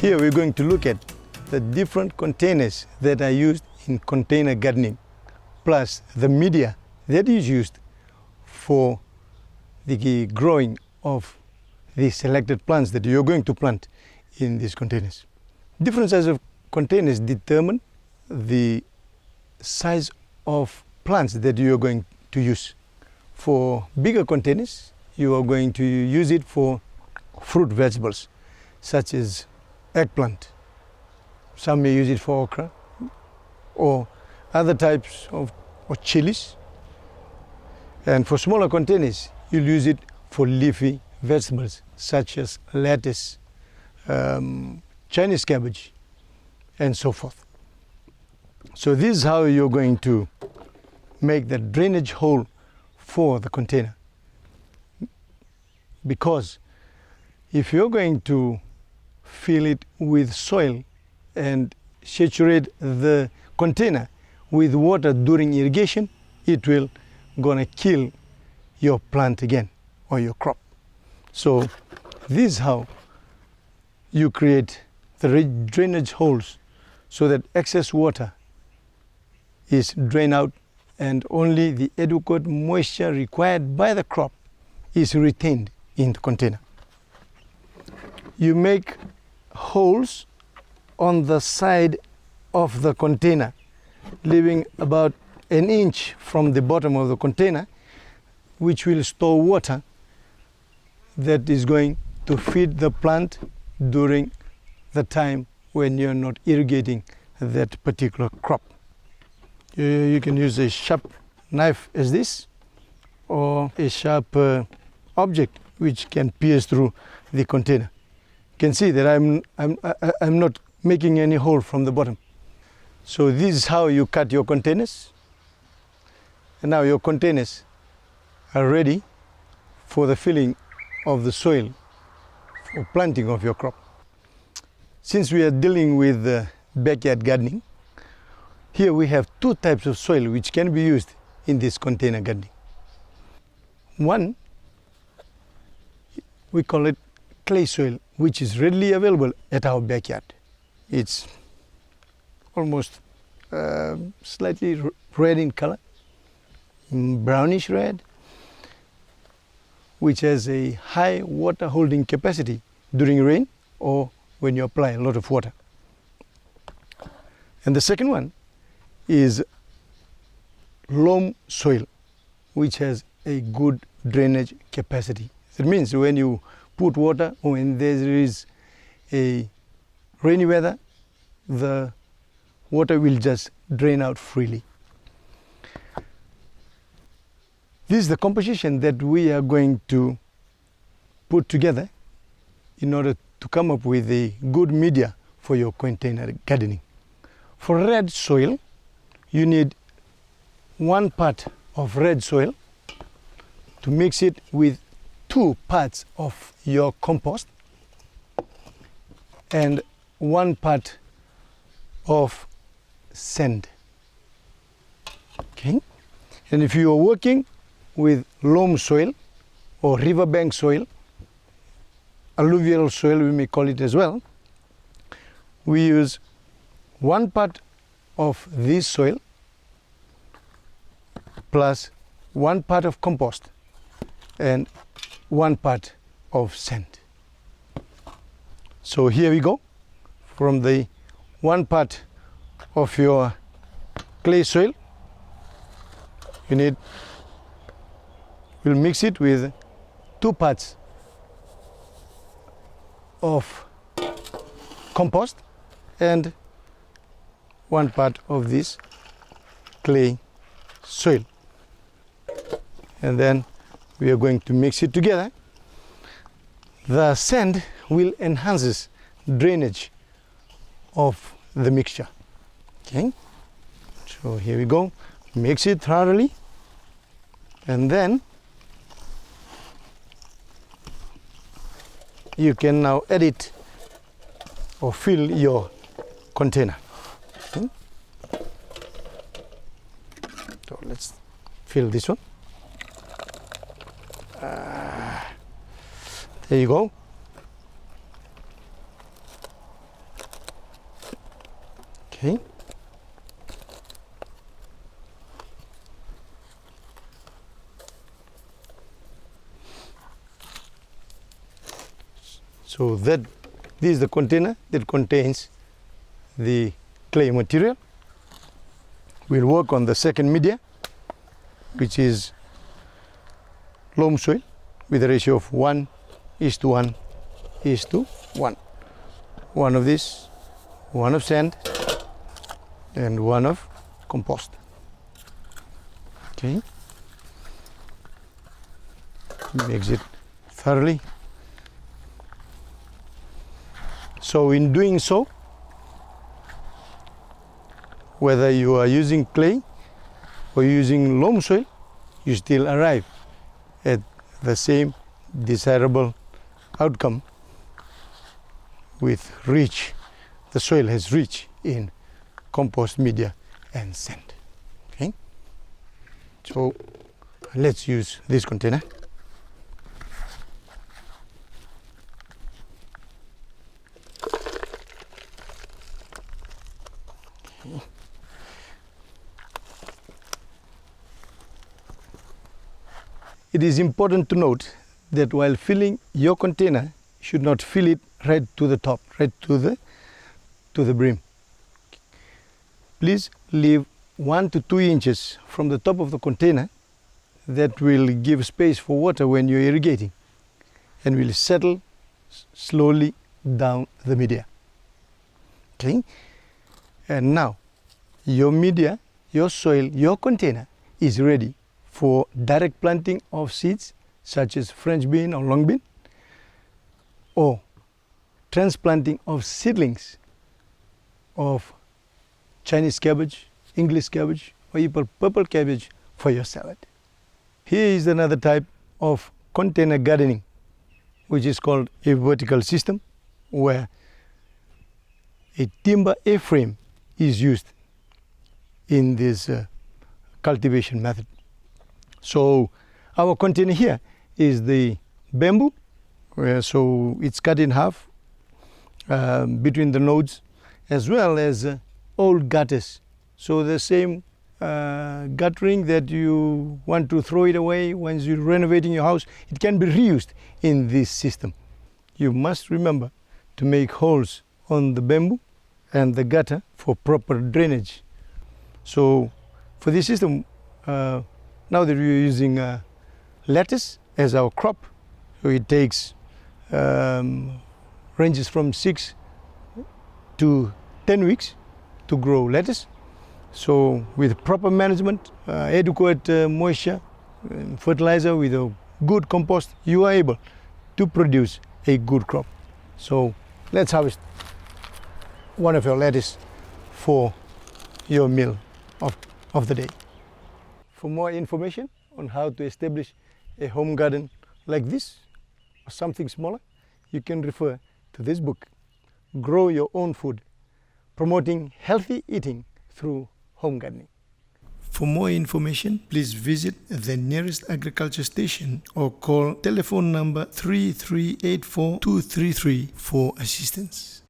Here we're going to look at the different containers that are used in container gardening, plus the media that is used for the growing of the selected plants that you're going to plant in these containers. Different sizes of containers determine the size of plants that you're going to use. For bigger containers, you are going to use it for fruit vegetables, such as eggplant. Some may use it for okra or other types of chilies. And for smaller containers, you'll use it for leafy vegetables such as lettuce, Chinese cabbage, and so forth. So this is how you're going to make the drainage hole for the container. Because if you're going to fill it with soil and saturate the container with water during irrigation, it will gonna kill your plant again or your crop. So this is how you create the drainage holes so that excess water is drained out and only the adequate moisture required by the crop is retained in the container. You make holes on the side of the container, leaving about an inch from the bottom of the container, which will store water that is going to feed the plant during the time when you're not irrigating that particular crop. You can use a sharp knife as this, or a sharp object which can pierce through the container. You can see that I'm not making any hole from the bottom. So this is how you cut your containers. And now your containers are ready for the filling of the soil for planting of your crop. Since we are dealing with backyard gardening, here we have two types of soil which can be used in this container gardening. One, we call it clay soil, which is readily available at our backyard. It's almost slightly red in color, brownish red, which has a high water holding capacity during rain or when you apply a lot of water. And the second one is loam soil, which has a good drainage capacity. That means when you put water or when there is a rainy weather, the water will just drain out freely. This is the composition that we are going to put together in order to come up with a good media for your container gardening. For red soil, you need 1 part of red soil to mix it with 2 parts of your compost and 1 part of sand. Okay? And if you are working with loam soil or riverbank soil, alluvial soil we may call it as well, we use 1 part of this soil plus 1 part of compost and 1 part of sand. So here we go. From the 1 part of your clay soil, we'll mix it with 2 parts of compost and 1 part of this clay soil. And then we are going to mix it together. The sand will enhance drainage of the mixture. Okay, so here we go. Mix it thoroughly, and then you can now edit or fill your container. Okay. So let's fill this one. There you go. Okay. So this is the container that contains the clay material. We'll work on the second media, which is loam soil with a ratio of 1:1:1. One of this, one of sand, and one of compost. Okay. Mix it thoroughly. So in doing so, whether you are using clay or using loam soil, you still arrive at the same desirable outcome with the soil has rich in compost media and sand. Okay. So let's use this container. It is important to note that while filling your container, you should not fill it right to the top, right to the brim. Please leave 1 to 2 inches from the top of the container. That will give space for water when you're irrigating and will settle slowly down the media. Okay? And now your media, your soil, your container is ready for direct planting of seeds such as French bean or long bean, or transplanting of seedlings of Chinese cabbage, English cabbage, or even purple cabbage for your salad. Here is another type of container gardening, which is called a vertical system, where a timber A-frame is used in this cultivation method. So our container here is the bamboo, so it's cut in half between the nodes, as well as old gutters. So the same guttering that you want to throw it away once you're renovating your house, it can be reused in this system. You must remember to make holes on the bamboo and the gutter for proper drainage. So for this system, now that we're using lettuce as our crop, so it takes ranges from 6 to 10 weeks to grow lettuce. So with proper management, adequate moisture, fertilizer, with a good compost, you are able to produce a good crop. So let's harvest one of your lettuce for your meal of the day. For more information on how to establish a home garden like this or something smaller, you can refer to this book, Grow Your Own Food, Promoting Healthy Eating Through Home Gardening. For more information, please visit the nearest agriculture station or call telephone number 3384 233 for assistance.